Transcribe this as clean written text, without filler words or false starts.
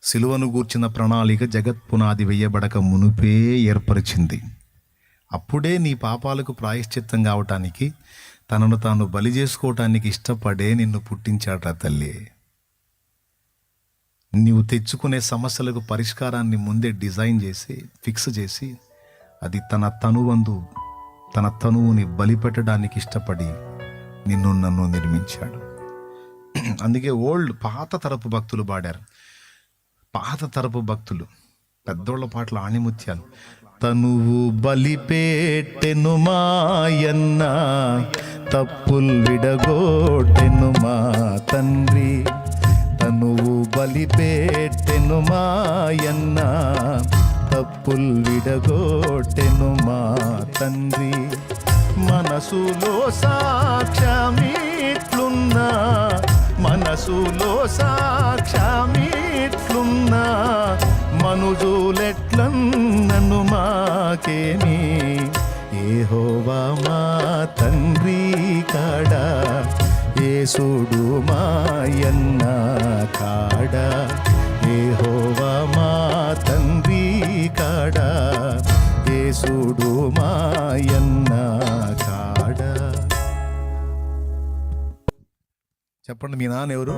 సిలువను గూర్చిన ప్రణాళిక జగత్పునాది వేయబడక మునుపే ఏర్పరిచింది. అప్పుడే నీ పాపాలకు ప్రాయశ్చిత్తం కావటానికి, తనను తాను బలి చేసుకోవటానికి ఇష్టపడే నిన్ను పుట్టించాడ్రా తల్లి. నీవు తెచ్చుకునే సమస్యలకు పరిష్కారాన్ని ముందే డిజైన్ చేసి ఫిక్స్ చేసి, అది తన తనువుని బలిపెట్టడానికి ఇష్టపడి నన్ను నిర్మించాడు. అందుకే పాత తరపు భక్తులు పాడారు. పాత తరపు భక్తులు పెద్దోళ్ళ పాటలు ఆణిముత్యాలు. తనువు బలిపెట్టెను మాయన్న, తప్పులు విడగొట్టెను మా తండ్రి. తనువు బలిపెట్టెను మాయన్న, తప్పులు విడగొట్టెను మా తండ్రి. మనసులో సాక్ష్యమిట్లున్నా, మనసులో సాక్ష్యమిట్లున్నా, మనుజులెట్లన్నను మాకేమి. యెహోవా మా తండ్రి కాడా, యేసుడు మాయన్న కాడా. యెహోవా మా తండ్రి కాడా, యేసుడు మాయన్న కాడా. చెప్పండి, మీ నాన్న ఎవరు?